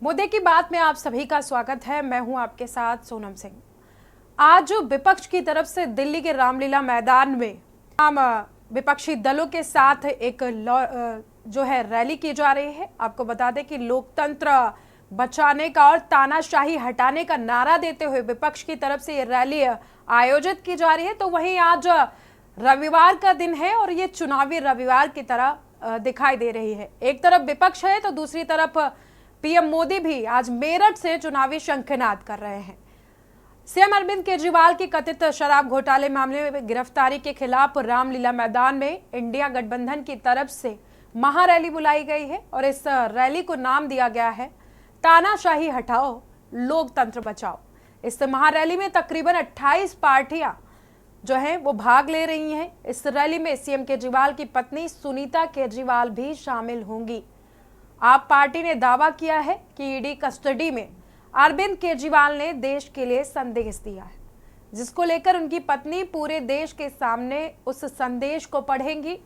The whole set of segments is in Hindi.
मुद्दे की बात में आप सभी का स्वागत है। मैं हूं आपके साथ सोनम सिंह। आज विपक्ष की तरफ से दिल्ली के रामलीला मैदान में तमाम विपक्षी दलों के साथ एक जो है रैली की जा रही है। आपको बता दें कि लोकतंत्र बचाने का और तानाशाही हटाने का नारा देते हुए विपक्ष की तरफ से ये रैली आयोजित की जा रही है। तो वहीं आज रविवार का दिन है और ये चुनावी रविवार की तरह दिखाई दे रही है। एक तरफ विपक्ष है तो दूसरी तरफ पीएम मोदी भी आज मेरठ से चुनावी शंखनाद कर रहे हैं। सीएम अरविंद केजरीवाल की कथित शराब घोटाले मामले में गिरफ्तारी के खिलाफ रामलीला मैदान में इंडिया गठबंधन की तरफ से महारैली बुलाई गई है और इस रैली को नाम दिया गया है तानाशाही हटाओ लोकतंत्र बचाओ। इस महारैली में तकरीबन 28 पार्टियां जो हैं वो भाग ले रही हैं। इस रैली में सीएम केजरीवाल की पत्नी सुनीता केजरीवाल भी शामिल होंगी। आप पार्टी ने दावा किया है कि ईडी कस्टडी में अरविंद केजरीवाल ने देश के लिए संदेश दिया है, जिसको लेकर उनकी पत्नी पूरे देश के सामने उस संदेश को पढ़ेंगी।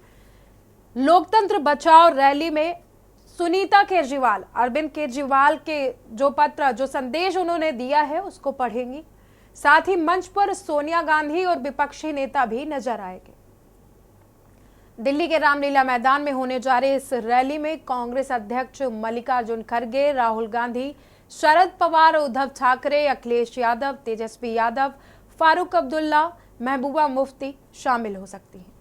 लोकतंत्र बचाओ रैली में सुनीता केजरीवाल अरविंद केजरीवाल के जो पत्र जो संदेश उन्होंने दिया है उसको पढ़ेंगी। साथ ही मंच पर सोनिया गांधी और विपक्षी नेता भी नजर आएंगे। दिल्ली के रामलीला मैदान में होने जा रहे इस रैली में कांग्रेस अध्यक्ष मल्लिकार्जुन खड़गे, राहुल गांधी, शरद पवार, उद्धव ठाकरे, अखिलेश यादव, तेजस्वी यादव, फारूक अब्दुल्ला, महबूबा मुफ्ती शामिल हो सकती हैं।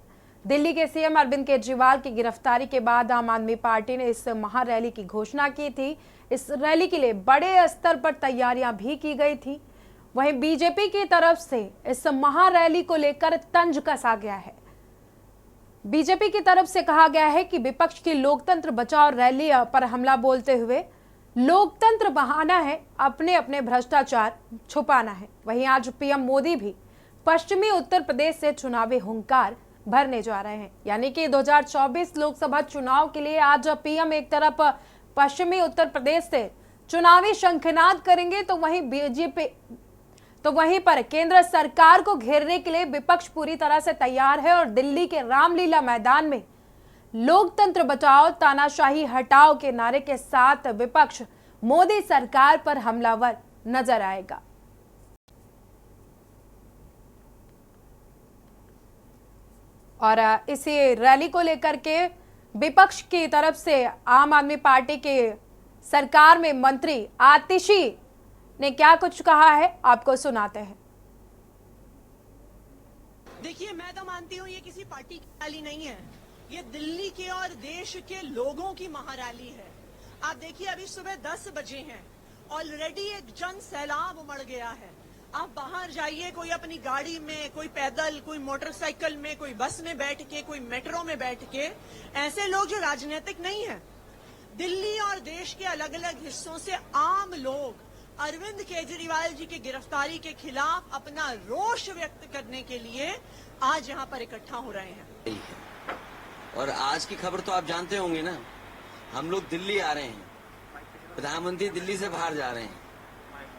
दिल्ली के सीएम अरविंद केजरीवाल की गिरफ्तारी के बाद आम आदमी पार्टी ने इस महारैली की घोषणा की थी। इस रैली के लिए बड़े स्तर पर तैयारियां भी की गई थी। वहीं बीजेपी की तरफ से इस महारैली को लेकर तंज कसा गया है। बीजेपी की तरफ से कहा गया है कि विपक्ष की लोकतंत्र बचाओ रैली पर हमला बोलते हुए लोकतंत्र बहाना है, अपने अपने भ्रष्टाचार छुपाना है। वहीं आज पीएम मोदी भी पश्चिमी उत्तर प्रदेश से चुनावी हुंकार भरने जा रहे हैं। यानी कि 2024 लोकसभा चुनाव के लिए आज पीएम एक तरफ पश्चिमी उत्तर प्रदेश से चुनावी शंखनाद करेंगे तो वहीं पर केंद्र सरकार को घेरने के लिए विपक्ष पूरी तरह से तैयार है और दिल्ली के रामलीला मैदान में लोकतंत्र बचाओ तानाशाही हटाओ के नारे के साथ विपक्ष मोदी सरकार पर हमलावर नजर आएगा। और इसी रैली को लेकर के विपक्ष की तरफ से आम आदमी पार्टी के सरकार में मंत्री आतिशी ने क्या कुछ कहा है, आपको सुनाते हैं। देखिए, मैं तो मानती हूँ ये किसी पार्टी की रैली नहीं है, ये दिल्ली के और देश के लोगों की महारैली है। आप देखिए, अभी सुबह 10 बजे हैं, ऑलरेडी एक जन सैलाब उमड़ गया है। आप बाहर जाइए, कोई अपनी गाड़ी में, कोई पैदल, कोई मोटरसाइकिल में, कोई बस में बैठ के, कोई मेट्रो में बैठ के, ऐसे लोग जो राजनीतिक नहीं है। दिल्ली और देश के अलग अलग हिस्सों से आम लोग अरविंद केजरीवाल जी की गिरफ्तारी के खिलाफ अपना रोष व्यक्त करने के लिए आज यहाँ पर इकट्ठा हो रहे हैं। और आज की खबर तो आप जानते होंगे ना, हम लोग दिल्ली आ रहे हैं, प्रधानमंत्री दिल्ली से बाहर जा रहे हैं।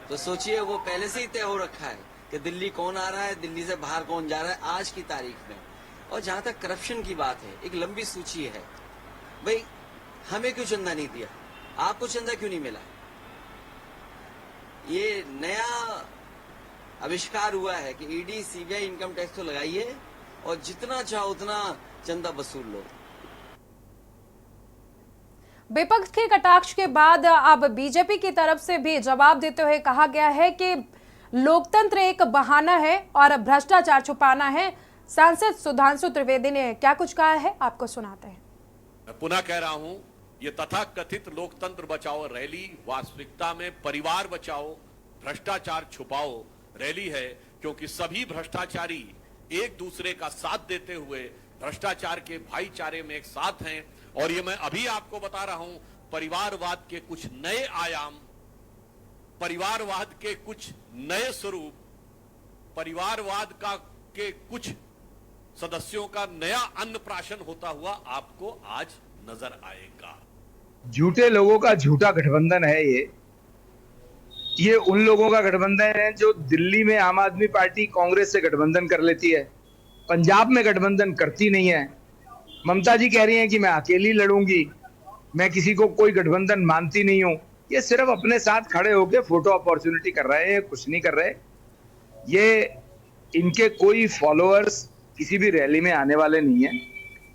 तो सोचिए, वो पहले से ही तय हो रखा है कि दिल्ली कौन आ रहा है, दिल्ली से बाहर कौन जा रहा है आज की तारीख में। और जहां तक करप्शन की बात है, एक लंबी सूची है। भाई, हमें क्यों चंदा नहीं दिया, आपको चंदा क्यों नहीं मिला? ये नया आविष्कार हुआ है कि ईडी, सीबीआई, इनकम टैक्स तो लगाइए और जितना चाहो उतना चंदा वसूल लो। विपक्ष के कटाक्ष के बाद अब बीजेपी की तरफ से भी जवाब देते हुए कहा गया है कि लोकतंत्र एक बहाना है और भ्रष्टाचार छुपाना है। सांसद सुधांशु त्रिवेदी ने क्या कुछ कहा है, आपको सुनाते हैं। मैं पुनः कह रहा हूं, ये तथाकथित लोकतंत्र बचाओ रैली वास्तविकता में परिवार बचाओ भ्रष्टाचार छुपाओ रैली है, क्योंकि सभी भ्रष्टाचारी एक दूसरे का साथ देते हुए भ्रष्टाचार के भाईचारे में एक साथ हैं। और ये मैं अभी आपको बता रहा हूं, परिवारवाद के कुछ नए आयाम, परिवारवाद के कुछ नए स्वरूप, परिवारवाद के कुछ सदस्यों का नया अन्नप्राशन होता हुआ आपको आज नजर आएगा। झूठे लोगों का झूठा गठबंधन है ये उन लोगों का गठबंधन है जो दिल्ली में आम आदमी पार्टी कांग्रेस से गठबंधन कर लेती है, पंजाब में गठबंधन करती नहीं है। ममता जी कह रही हैं कि मैं अकेली लड़ूंगी, मैं किसी को कोई गठबंधन मानती नहीं हूं। ये सिर्फ अपने साथ खड़े होके फोटो अपॉर्चुनिटी कर रहे हैं, कुछ नहीं कर रहे। ये इनके कोई फॉलोअर्स किसी भी रैली में आने वाले नहीं है।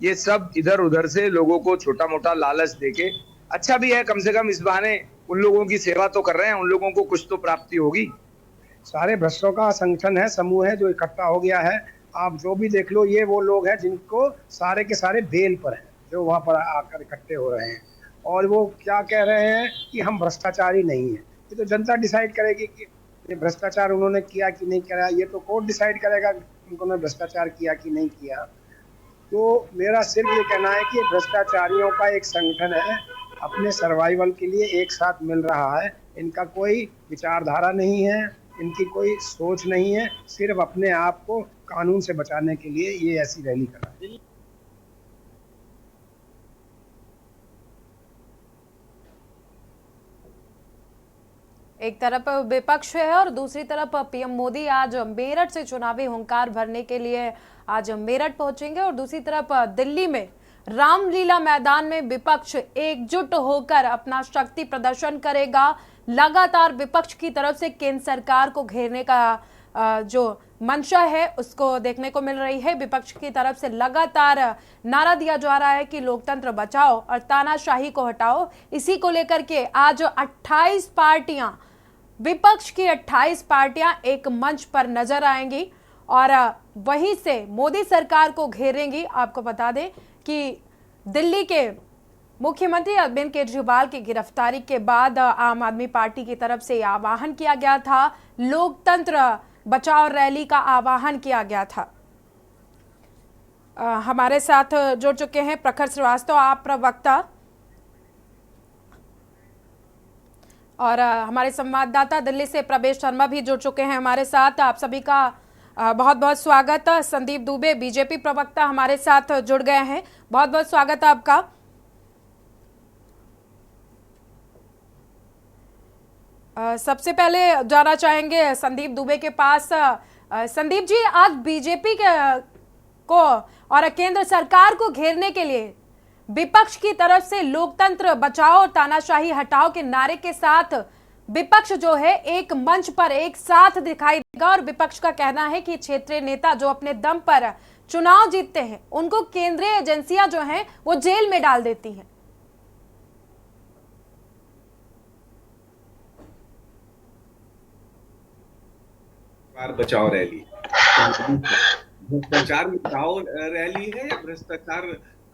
ये सब इधर उधर से लोगों को छोटा मोटा लालच देके, अच्छा भी है कम से कम इस बहाने उन लोगों की सेवा तो कर रहे हैं, उन लोगों को कुछ तो प्राप्ति होगी। सारे भ्रष्टों का संगठन है, समूह है जो इकट्ठा हो गया है। आप जो भी देख लो, ये वो लोग हैं जिनको सारे के सारे बेल पर हैं, जो वहां पर आकर इकट्ठे हो रहे हैं। और वो क्या कह रहे हैं कि हम भ्रष्टाचारी नहीं है। ये तो जनता डिसाइड करेगी कि ये भ्रष्टाचार उन्होंने किया कि नहीं किया। ये तो कोर्ट डिसाइड करेगा कि उन्होंने भ्रष्टाचार किया कि नहीं किया। तो मेरा सिर्फ ये कहना है कि भ्रष्टाचारियों का एक संगठन है, अपने सर्वाइवल के लिए एक साथ मिल रहा है। इनका कोई विचारधारा नहीं है, इनकी कोई सोच नहीं है, सिर्फ अपने आप को कानून से बचाने के लिए ये ऐसी रैली कर रहा है। एक तरफ विपक्ष है और दूसरी तरफ पीएम मोदी आज मेरठ से चुनावी हुंकार भरने के लिए आज मेरठ पहुंचेंगे और दूसरी तरफ दिल्ली में रामलीला मैदान में विपक्ष एकजुट होकर अपना शक्ति प्रदर्शन करेगा। लगातार विपक्ष की तरफ से केंद्र सरकार को घेरने का जो मंशा है उसको देखने को मिल रही है। विपक्ष की तरफ से लगातार नारा दिया जा रहा है कि लोकतंत्र बचाओ और तानाशाही को हटाओ। इसी को लेकर के आज 28 पार्टियां, विपक्ष की 28 पार्टियां एक मंच पर नजर आएंगी और वहीं से मोदी सरकार को घेरेंगी। आपको बता दें कि दिल्ली के मुख्यमंत्री अरविंद केजरीवाल की गिरफ्तारी के बाद आम आदमी पार्टी की तरफ से आह्वान किया गया था, लोकतंत्र बचाओ रैली का आह्वान किया गया था। हमारे साथ जुड़ चुके हैं प्रखर श्रीवास्तव, आप प्रवक्ता, और हमारे संवाददाता दिल्ली से प्रवेश शर्मा भी जुड़ चुके हैं हमारे साथ। आप सभी का बहुत बहुत स्वागत। संदीप दुबे बीजेपी प्रवक्ता हमारे साथ जुड़ गए हैं, बहुत बहुत स्वागत है आपका। सबसे पहले जाना चाहेंगे संदीप दुबे के पास। संदीप जी, आज बीजेपी को और केंद्र सरकार को घेरने के लिए विपक्ष की तरफ से लोकतंत्र बचाओ तानाशाही हटाओ के नारे के साथ विपक्ष जो है एक मंच पर एक साथ दिखाई देगा और विपक्ष का कहना है कि क्षेत्रीय नेता जो अपने दम पर चुनाव जीतते हैं उनको केंद्रीय एजेंसियां जो हैं वो जेल में डाल देती हैं। बचाओ रैली, भ्रष्टाचार मिटाओ रैली है या भ्रष्टाचार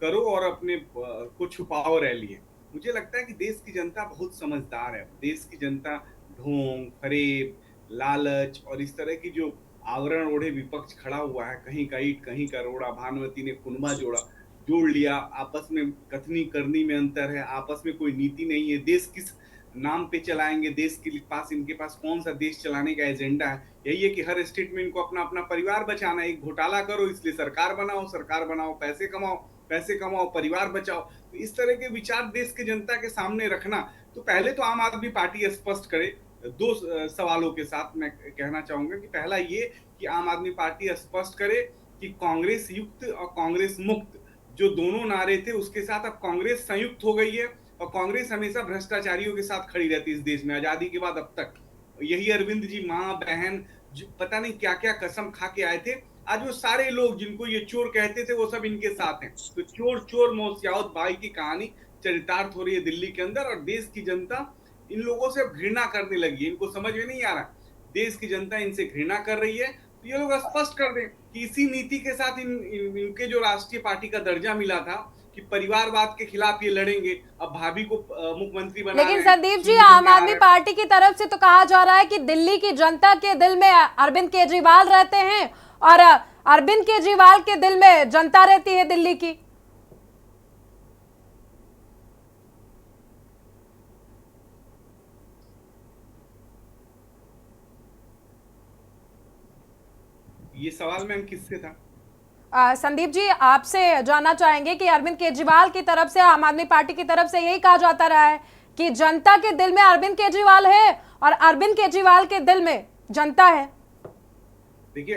करो और अपने को छुपाओ रैली है? मुझे लगता है कि देश की जनता बहुत समझदार है। देश की जनता ढोंग, फरेब, लालच और इस तरह की जो आवरण ओढ़े विपक्ष खड़ा हुआ है, कहीं का ईंट कहीं का रोड़ा, भानुमति ने कुनबा जोड़ लिया, आपस में कथनी करनी में अंतर है, आपस में कोई नीति नहीं है, देश किस नाम पे चलाएंगे, देश के पास इनके पास कौन सा देश चलाने का एजेंडा है? यही है कि हर स्टेट में इनको अपना अपना परिवार बचाना है। एक घोटाला करो इसलिए सरकार बनाओ, पैसे कमाओ, परिवार बचाओ। तो इस तरह के विचार देश के जनता के सामने रखना, तो पहले तो आम आदमी पार्टी स्पष्ट करे। दो सवालों के साथ मैं कहना चाहूंगा कि पहला ये कि आम आदमी पार्टी स्पष्ट करे कि कांग्रेस युक्त और कांग्रेस मुक्त जो दोनों नारे थे उसके साथ अब कांग्रेस संयुक्त हो गई है और कांग्रेस हमेशा भ्रष्टाचारियों के साथ खड़ी रहती है इस देश में, आजादी के बाद अब तक। यही अरविंद जी माँ बहन जो पता नहीं क्या क्या कसम खा के आए थे, आज वो सारे लोग जिनको ये चोर कहते थे वो सब इनके साथ हैं। तो चोर मौसियाउत भाई की कहानी चरितार्थ हो रही है दिल्ली के अंदर और देश की जनता इन लोगों से घृणा करने लगी है। इनको समझ में नहीं आ रहा, देश की जनता इनसे घृणा कर रही है। तो ये लोग स्पष्ट कर दें कि इसी नीति के साथ इनके जो राष्ट्रीय पार्टी का दर्जा मिला था कि परिवारवाद के खिलाफ ये लड़ेंगे, अब भाभी को मुख्यमंत्री बना। लेकिन संदीप जी, आम आदमी पार्टी की तरफ से तो कहा जा रहा है कि दिल्ली की जनता के दिल में अरविंद केजरीवाल रहते हैं और अरविंद केजरीवाल के दिल में जनता रहती है दिल्ली की। ये सवाल मैम किससे था? संदीप जी, आपसे जानना चाहेंगे कि अरविंद केजरीवाल की तरफ से, आम आदमी पार्टी की तरफ से यही कहा जाता रहा है कि जनता के दिल में अरविंद केजरीवाल है और अरविंद केजरीवाल के दिल में जनता है। देखिए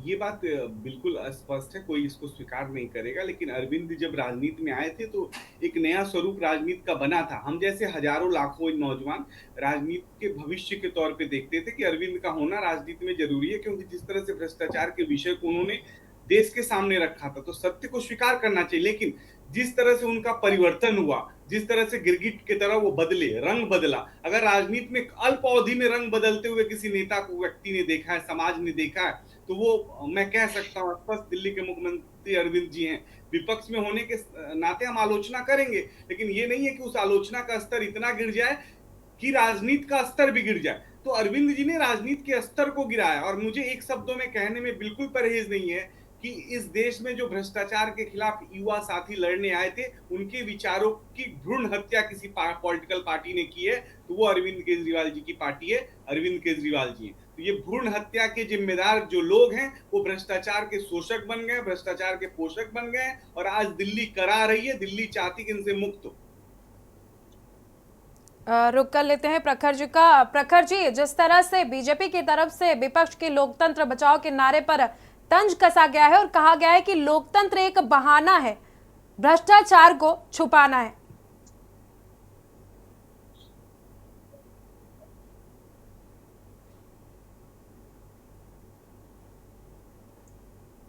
ये बात बिल्कुल स्पष्ट है, कोई इसको स्वीकार नहीं करेगा। लेकिन अरविंद जब राजनीति में आए थे तो एक नया स्वरूप राजनीति का बना था। हम जैसे हजारों लाखों नौजवान राजनीति के भविष्य के तौर पे देखते थे कि अरविंद का होना राजनीति में जरूरी है, क्योंकि जिस तरह से भ्रष्टाचार के विषय को उन्होंने देश के सामने रखा था, तो सत्य को स्वीकार करना चाहिए। लेकिन जिस तरह से उनका परिवर्तन हुआ, जिस तरह से गिरगिट की तरह वो बदले, रंग बदला, अगर राजनीति में अल्प अवधि में रंग बदलते हुए किसी नेता को व्यक्ति ने देखा है, समाज ने देखा है, तो वो मैं कह सकता हूँ स्पष्ट दिल्ली के मुख्यमंत्री अरविंद जी हैं। विपक्ष में होने के नाते हम आलोचना करेंगे, लेकिन ये नहीं है कि उस आलोचना का स्तर इतना गिर जाए कि राजनीति का स्तर भी गिर जाए। तो अरविंद जी ने राजनीति के स्तर को गिराया। और मुझे एक शब्दों में कहने में बिल्कुल परहेज नहीं है कि इस देश में जो भ्रष्टाचार के खिलाफ युवा साथी लड़ने आए थे, उनके विचारों की भ्रूण हत्या किसी पॉलिटिकल पार्टी ने की है, तो वो अरविंद केजरीवाल जी की पार्टी है, अरविंद केजरीवाल जी। तो ये भ्रूण हत्या के जिम्मेदार जो लोग हैं वो भ्रष्टाचार के शोषक बन गए, भ्रष्टाचार के पोषक बन गए, और आज दिल्ली करा रही है, दिल्ली चाहती कि इनसे मुक्त हो। रुक कर लेते हैं प्रखर जी का। प्रखर जी, जिस तरह से बीजेपी की तरफ से विपक्ष के लोकतंत्र बचाओ के नारे पर तंज कसा गया है और कहा गया है कि लोकतंत्र एक बहाना है भ्रष्टाचार को छुपाना है,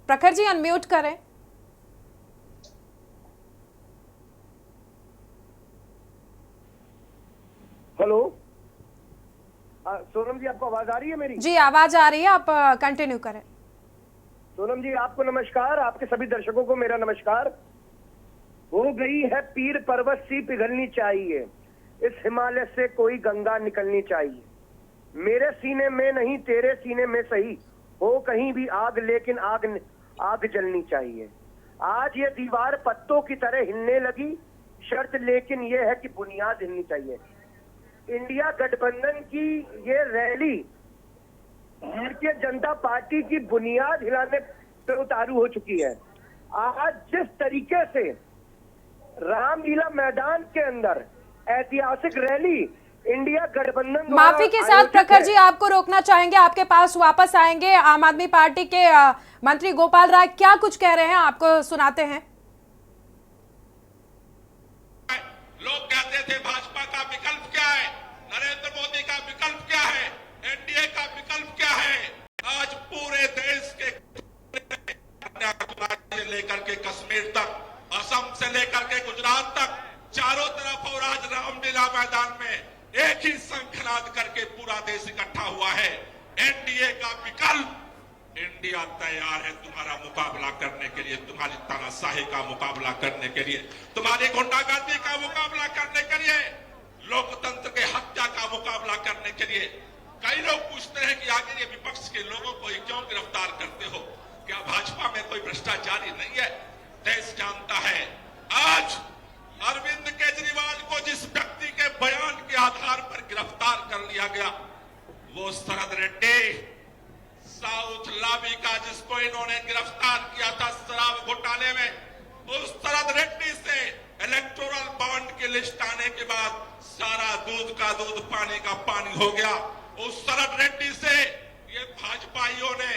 प्रखर जी अनम्यूट करें। हेलो सोनम जी, आपको आवाज आ रही है मेरी? जी आवाज आ रही है, आप कंटिन्यू करें। सोनम जी आपको नमस्कार, आपके सभी दर्शकों को मेरा नमस्कार। हो गई है पीर पर्वत सी पिघलनी चाहिए, इस हिमालय से कोई गंगा निकलनी चाहिए। मेरे सीने में नहीं तेरे सीने में सही, हो कहीं भी आग लेकिन आग जलनी चाहिए। आज ये दीवार पत्तों की तरह हिलने लगी, शर्त लेकिन ये है कि बुनियाद हिलनी चाहिए। इंडिया गठबंधन की ये रैली भारतीय जनता पार्टी की बुनियाद हिलाने पर उतारू हो चुकी है। आज जिस तरीके से रामलीला मैदान के अंदर ऐतिहासिक रैली इंडिया गठबंधन माफी के साथ प्रखर जी आपको रोकना चाहेंगे, आपके पास वापस आएंगे। आम आदमी पार्टी के मंत्री गोपाल राय क्या कुछ कह रहे हैं आपको सुनाते हैं। लोग कहते थे भाजपा का विकल्प क्या है, नरेंद्र मोदी का विकल्प क्या है, एनडीए का विकल्प क्या है। आज पूरे देश के से लेकर के कश्मीर तक, असम से लेकर के गुजरात तक, चारों तरफ और आज रामलीला मैदान में एक ही शंखनाद करके पूरा देश इकट्ठा हुआ है। एनडीए का विकल्प, इंडिया तैयार है तुम्हारा मुकाबला करने के लिए, तुम्हारी तानाशाही का मुकाबला करने के लिए, तुम्हारी गुंडागर्दी का मुकाबला करने के लिए, लोकतंत्र के हत्या का मुकाबला करने के लिए। कई लोग पूछते हैं कि आखिर ये विपक्ष के लोगों को क्यों गिरफ्तार करते हो, क्या भाजपा में कोई भ्रष्टाचारी नहीं है? देश जानता है आज अरविंद केजरीवाल को जिस व्यक्ति के बयान के आधार पर गिरफ्तार कर लिया गया, वो शरद रेड्डी, साउथ लावी का जिसको इन्होंने गिरफ्तार किया था शराब घोटाले में, उस शरद रेड्डी से इलेक्टोरल बॉन्ड की लिस्ट आने के बाद सारा दूध का दूध पानी का पानी हो गया। उस शरद रेड्डी से ये भाजपाइयों ने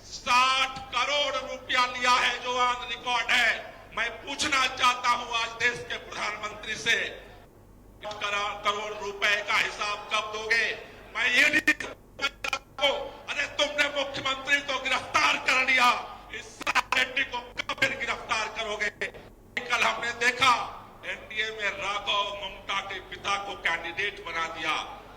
60 करोड़ रुपया लिया है, जो ऑन रिकॉर्ड है। मैं पूछना चाहता हूं आज देश के प्रधानमंत्री से, करोड़ रुपए का हिसाब कब दोगे? मैं ये नहीं, अरे तुमने मुख्यमंत्री को गिरफ्तार कर लिया, इस शरद रेड्डी को कब फिर गिरफ्तार करोगे? कल हमने देखा एनडीए में राघव ममता के पिता को कैंडिडेट बना दिया,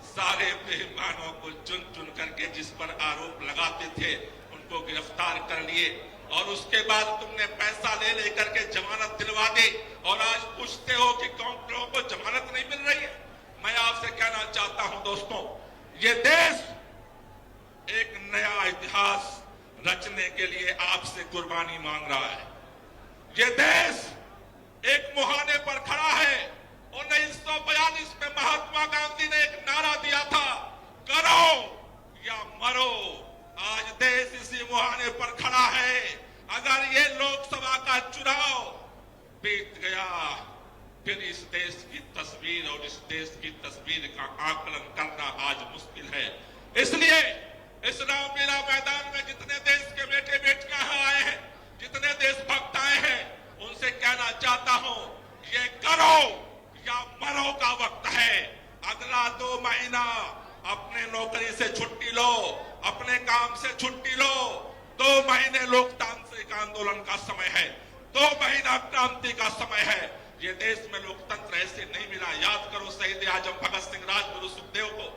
सारे बेईमानों को चुन चुन करके जिस पर आरोप लगाते थे उनको गिरफ्तार कर लिए, और उसके बाद तुमने पैसा ले लेकर के जमानत दिलवा दी, और आज पूछते हो कि कौन लोगों को जमानत नहीं मिल रही है। मैं आपसे कहना चाहता हूं दोस्तों, ये देश एक नया इतिहास रचने के लिए आपसे कुर्बानी मांग रहा है। ये देश एक मुहाने पर खड़ा है। 1942 में महात्मा गांधी ने एक नारा दिया था, करो या मरो। आज देश इसी मुहाने पर खड़ा है। अगर ये लोकसभा का चुनाव बीत गया, फिर इस देश की तस्वीर और इस देश की तस्वीर का आकलन करना आज मुश्किल है। इसलिए इस रामलीला मैदान में जितने देश के बेटे बेटियां आए हैं, जितने देशभक्त आए हैं, उनसे कहना चाहता हूं, ये करो या मरो का वक्त है। अगला 2 महीना अपने नौकरी से छुट्टी लो, अपने काम से छुट्टी लो। 2 महीने लोकतांत्रिक आंदोलन का समय है, 2 महीना क्रांति का समय है। ये देश में लोकतंत्र ऐसे नहीं मिला। याद करो शहीद आजम भगत सिंह, राजगुरु सुखदेव को।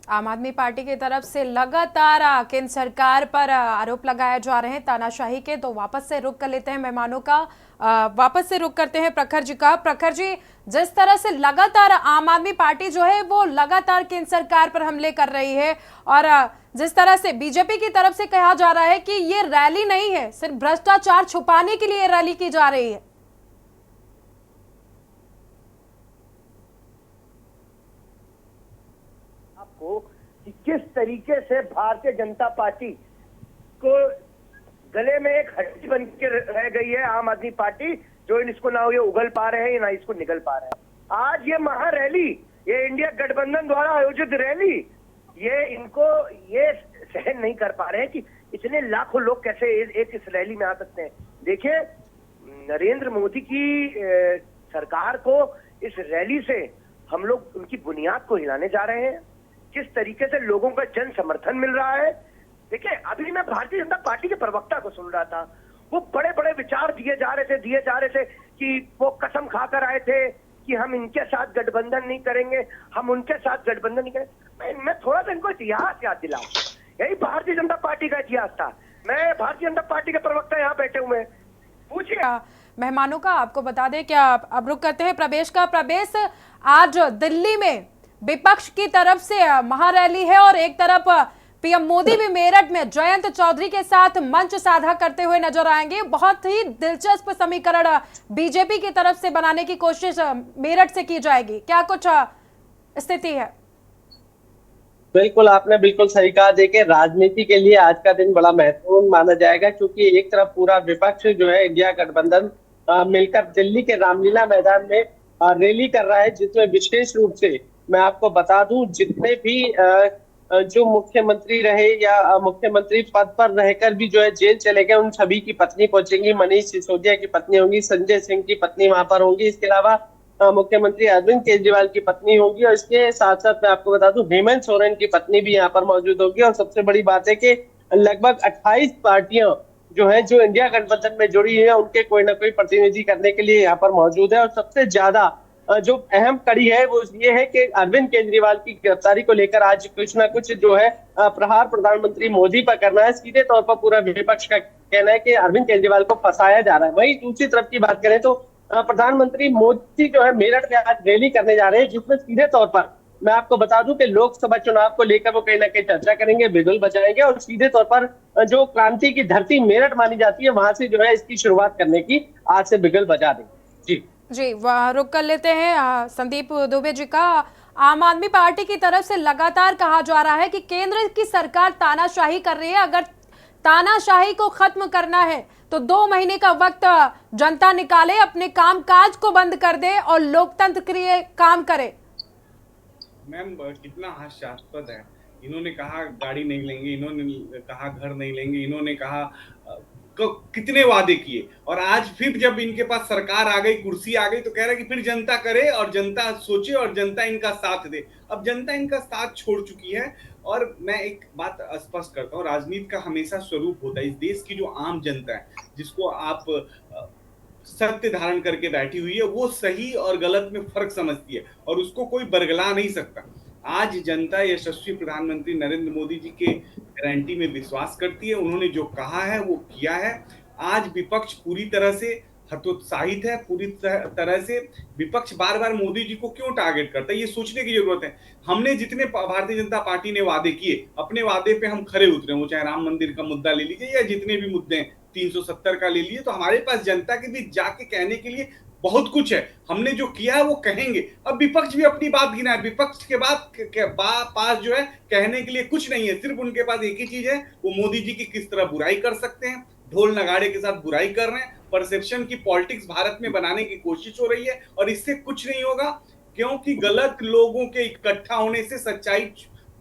आम आदमी पार्टी की तरफ से लगातार केंद्र सरकार पर आरोप लगाए जा रहे हैं तानाशाही के। तो वापस से रुख कर लेते हैं मेहमानों का, वापस से रुख करते हैं प्रखर जी का। प्रखर जी, जिस तरह से लगातार आम आदमी पार्टी जो है वो लगातार केंद्र सरकार पर हमले कर रही है, और जिस तरह से बीजेपी की तरफ से कहा जा रहा है कि ये रैली नहीं है, सिर्फ भ्रष्टाचार छुपाने के लिए रैली की जा रही है। कि किस तरीके से भारतीय जनता पार्टी को गले में एक हड्डी बन के रह गई है आम आदमी पार्टी, जो इसको ना ये उगल पा रहे हैं ना इसको निगल पा रहे हैं। आज ये महा रैली, ये इंडिया गठबंधन द्वारा आयोजित रैली, ये इनको ये सहन नहीं कर पा रहे हैं कि इतने लाखों लोग कैसे एक इस रैली में आ सकते हैं। देखिए, नरेंद्र मोदी की सरकार को इस रैली से हम लोग उनकी बुनियाद को हिलाने जा रहे हैं। किस तरीके से लोगों का जन समर्थन मिल रहा है। देखिए, अभी मैं भारतीय जनता पार्टी के प्रवक्ता को सुन रहा था, वो बड़े बड़े विचार दिए जा रहे थे कि वो कसम खाकर आए थे कि हम इनके साथ गठबंधन नहीं करेंगे, हम उनके साथ गठबंधन नहीं करेंगे। मैं थोड़ा सा इनको इतिहास याद दिलाऊं, यही भारतीय जनता पार्टी का इतिहास था। मैं भारतीय जनता पार्टी के प्रवक्ता यहाँ बैठे हुए हैं, पूछिए मेहमानों का। आपको बता दें क्या, अब रुक करते हैं प्रवेश का। प्रवेश, आज दिल्ली में विपक्ष की तरफ से महारैली है और एक तरफ पीएम मोदी भी मेरठ में जयंत चौधरी के साथ मंच साझा करते हुए नजर आएंगे। बहुत ही दिलचस्प समीकरण बीजेपी की तरफ से बनाने की कोशिश मेरठ से की जाएगी, क्या कुछ स्थिति है? बिल्कुल, आपने बिल्कुल सही कहा। देखिए, राजनीति के लिए आज का दिन बड़ा महत्वपूर्ण माना जाएगा, क्योंकि एक तरफ पूरा विपक्ष जो है इंडिया गठबंधन मिलकर दिल्ली के रामलीला मैदान में रैली कर रहा है, जिसमें विशेष रूप से मैं आपको बता दूं, जितने भी जो मुख्यमंत्री रहे या मुख्यमंत्री पद पर रहकर भी जो है जेल चले गए, उन सभी की पत्नी पहुंचेंगी। मनीष सिसोदिया की पत्नी होंगी, संजय सिंह की पत्नी वहां पर होंगी, इसके अलावा मुख्यमंत्री अरविंद केजरीवाल की पत्नी होगी, और इसके साथ साथ मैं आपको बता दूं हेमंत सोरेन की पत्नी भी यहाँ पर मौजूद होगी। और सबसे बड़ी बात है कि लगभग 28 पार्टियां जो है जो इंडिया गठबंधन में जुड़ी है, उनके कोई ना कोई प्रतिनिधि करने के लिए यहाँ पर मौजूद है। और सबसे ज्यादा जो अहम कड़ी है वो ये है कि अरविंद केजरीवाल की गिरफ्तारी को लेकर आज कुछ ना कुछ जो है प्रहार प्रधानमंत्री मोदी पर करना है। सीधे तौर पर पूरा विपक्ष का कहना है कि अरविंद केजरीवाल को फंसाया जा रहा है। वहीं दूसरी तरफ की बात करें तो प्रधानमंत्री मोदी जो है मेरठ में आज रैली करने जा रहे हैं, जिसमें सीधे तौर पर मैं आपको बता दूं कि लोकसभा चुनाव को लेकर वो कहीं ना कहीं चर्चा करेंगे, बिगुल बजाएंगे, और सीधे तौर पर जो क्रांति की धरती मेरठ मानी जाती है वहां से जो है इसकी शुरुआत करने की आज से बिगुल बजा देंगे। जी वह रुक कर लेते हैं संदीप दुबे जी का। आम आदमी पार्टी की तरफ से लगातार कहा जा रहा है कि केंद्र की सरकार तानाशाही कर रही है, अगर तानाशाही को खत्म करना है तो 2 महीने का वक्त जनता निकाले, अपने काम काज को बंद कर दे और लोकतंत्र के लिए काम करे। मैम, कितना हास्यास्पद है। इन्होंने कहा गाड़ी नहीं लेंगे, इन्होंने कहा घर नहीं लेंगे, इन्होंने कहा कितने वादे किए, और आज फिर जब इनके पास सरकार आ गई, कुर्सी आ गई, तो कह रहे कि फिर जनता करे और जनता सोचे और जनता इनका साथ दे। अब जनता इनका साथ छोड़ चुकी है। और मैं एक बात स्पष्ट करता हूँ, राजनीति का हमेशा स्वरूप होता है, इस देश की जो आम जनता है जिसको आप सत्य धारण करके बैठी हुई है, वो सही और गलत में फर्क समझती है और उसको कोई बरगला नहीं सकता। आज जनता यशस्वी प्रधानमंत्री नरेंद्र मोदी जी के गारंटी में विश्वास करती है। उन्होंने जो कहा है वो किया है। आज विपक्ष पूरी तरह से हतोत्साहित है, पूरी तरह से विपक्ष बार बार मोदी जी को क्यों टारगेट करता है, ये सोचने की जरूरत है। हमने जितने भारतीय जनता पार्टी ने वादे किए, अपने वादे पे हम खरे उतरे, वो चाहे राम मंदिर का मुद्दा ले लीजिए या जितने भी मुद्दे हैं, 370 का ले लिए, तो हमारे पास जनता के बीच जाके कहने के लिए बहुत कुछ है। हमने जो किया है वो कहेंगे। अब विपक्ष भी अपनी बात गिनाए, विपक्ष के पास जो है कहने के लिए कुछ नहीं है, सिर्फ उनके पास एक ही चीज है, वो मोदी जी की किस तरह बुराई कर सकते हैं, ढोल नगाड़े के साथ बुराई कर रहे हैं, परसेप्शन की पॉलिटिक्स भारत में बनाने की कोशिश हो रही है और इससे कुछ नहीं होगा। क्योंकि गलत लोगों के इकट्ठा होने से सच्चाई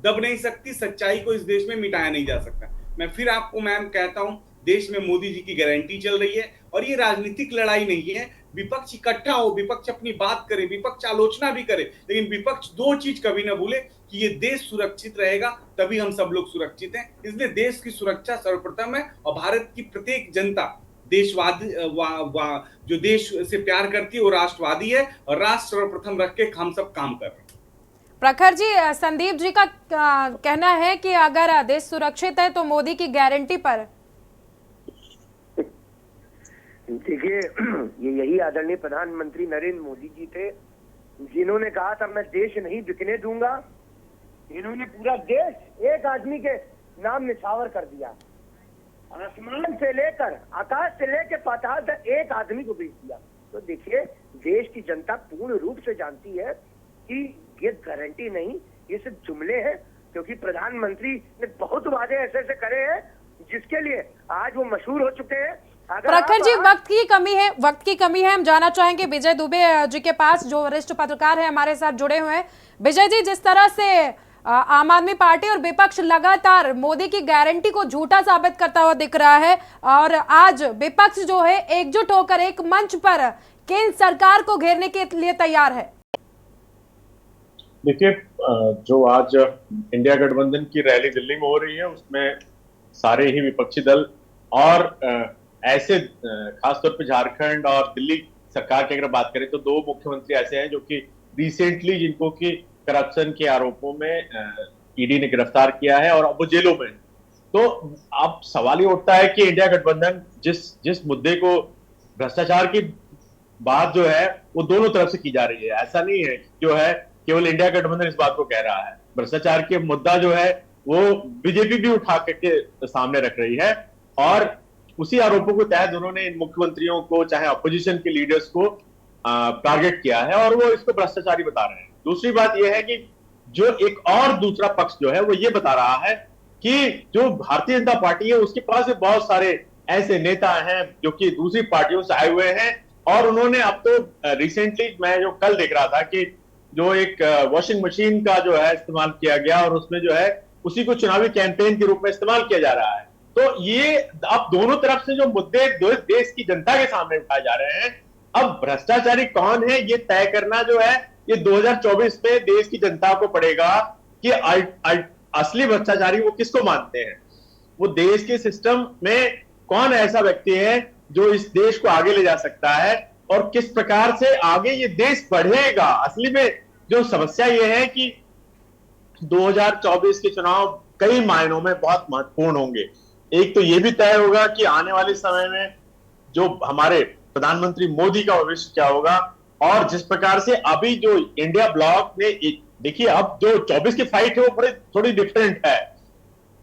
दब नहीं सकती, सच्चाई को इस देश में मिटाया नहीं जा सकता। मैं फिर आपको मैम कहता हूं, देश में मोदी जी की गारंटी चल रही है और ये राजनीतिक लड़ाई नहीं है। विपक्ष इकट्ठा हो, विपक्ष अपनी बात करे, विपक्ष आलोचना भी करे, लेकिन विपक्ष दो चीज कभी ना भूले कि ये देश सुरक्षित रहेगा तभी हम सब लोग सुरक्षित हैं। इसलिए देश की सुरक्षा सर्वप्रथम है और भारत की प्रत्येक जनता देशवादी जो देश से प्यार करती है वो राष्ट्रवादी है और राष्ट्र सर्वप्रथम रख के हम सब काम कर रहे हैं। प्रखर जी, संदीप जी का कहना है कि अगर देश सुरक्षित है तो मोदी की गारंटी पर। देखिए, ये यही आदरणीय प्रधानमंत्री नरेंद्र मोदी जी थे जिन्होंने कहा था मैं देश नहीं बिकने दूंगा। इन्होंने पूरा देश एक आदमी के नाम निछावर कर दिया। आसमान से लेकर आकाश से लेकर पाताल तक एक आदमी को बेच दिया। तो देखिए, देश की जनता पूर्ण रूप से जानती है कि ये गारंटी नहीं, ये सिर्फ जुमले हैं, क्योंकि प्रधानमंत्री ने बहुत वादे ऐसे ऐसे करे हैं जिसके लिए आज वो मशहूर हो चुके हैं। प्रखर जी, वक्त की कमी है। हम जाना चाहेंगे विजय दुबे जी के पास, जो वरिष्ठ पत्रकार हैं हमारे साथ जुड़े हुए हैं। विजय जी, जिस तरह से आम आदमी पार्टी और विपक्ष लगातार मोदी की गारंटी को झूठा साबित करता हुआ दिख रहा है और आज विपक्ष जो है एकजुट होकर एक मंच पर केंद्र सरकार को घेरने के लिए तैयार है। देखिए, जो आज इंडिया गठबंधन की रैली दिल्ली में हो रही है उसमें सारे ही विपक्षी दल और ऐसे खासतौर पे झारखंड और दिल्ली सरकार की अगर बात करें तो दो मुख्यमंत्री ऐसे हैं जो कि रिसेंटली जिनको कि करप्शन के आरोपों में ईडी ने गिरफ्तार किया है और अब वो जेलों में। तो अब सवाल ये उठता है कि इंडिया गठबंधन जिस मुद्दे को भ्रष्टाचार की बात जो है वो दोनों तरफ से की जा रही है। ऐसा नहीं है जो है केवल इंडिया गठबंधन इस बात को कह रहा है। भ्रष्टाचार के मुद्दा जो है वो बीजेपी भी उठा के सामने रख रही है और उसी आरोपों के तहत उन्होंने इन मुख्यमंत्रियों को, चाहे अपोजिशन के लीडर्स को टारगेट किया है और वो इसको भ्रष्टाचारी बता रहे हैं। दूसरी बात यह है कि जो एक और दूसरा पक्ष जो है वो ये बता रहा है कि जो भारतीय जनता पार्टी है उसके पास भी बहुत सारे ऐसे नेता हैं जो कि दूसरी पार्टियों से आए हुए हैं और उन्होंने अब तो रिसेंटली मैं जो कल देख रहा था कि जो एक वॉशिंग मशीन का जो है इस्तेमाल किया गया और उसमें जो है उसी को चुनावी कैंपेन के रूप में इस्तेमाल किया जा रहा है। तो ये अब दोनों तरफ से जो मुद्दे देश की जनता के सामने उठाए जा रहे हैं, अब भ्रष्टाचारी कौन है ये तय करना जो है ये 2024 में देश की जनता को पड़ेगा कि असली भ्रष्टाचारी वो किसको मानते हैं। वो देश के सिस्टम में कौन ऐसा व्यक्ति है जो इस देश को आगे ले जा सकता है और किस प्रकार से आगे ये देश बढ़ेगा। असली में जो समस्या ये है कि 2024 के चुनाव कई मायनों में बहुत महत्वपूर्ण होंगे। एक तो ये भी तय होगा कि आने वाले समय में जो हमारे प्रधानमंत्री मोदी का भविष्य क्या होगा और जिस प्रकार से अभी जो इंडिया ब्लॉक में देखिए अब जो 24 की फाइट है वो थोड़ी डिफरेंट है।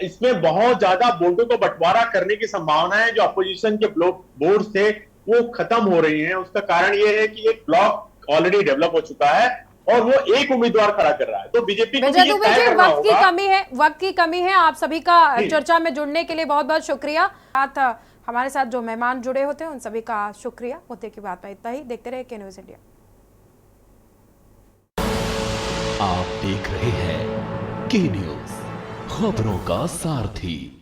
इसमें बहुत ज्यादा वोटों को बंटवारा करने की संभावना है। जो अपोजिशन के वोट थे वो खत्म हो रही हैं। उसका कारण ये है कि एक ब्लॉक ऑलरेडी डेवलप हो चुका है और वो एक उम्मीदवार खड़ा कर रहा है। तो बीजेपी को वक्त की कमी है। आप सभी का चर्चा में जुड़ने के लिए बहुत बहुत शुक्रिया। हमारे साथ जो मेहमान जुड़े होते हैं उन सभी का शुक्रिया। मुद्दे की बात में इतना ही। देखते रहे के न्यूज इंडिया। आप देख रहे हैं के न्यूज, खबरों का सारथी।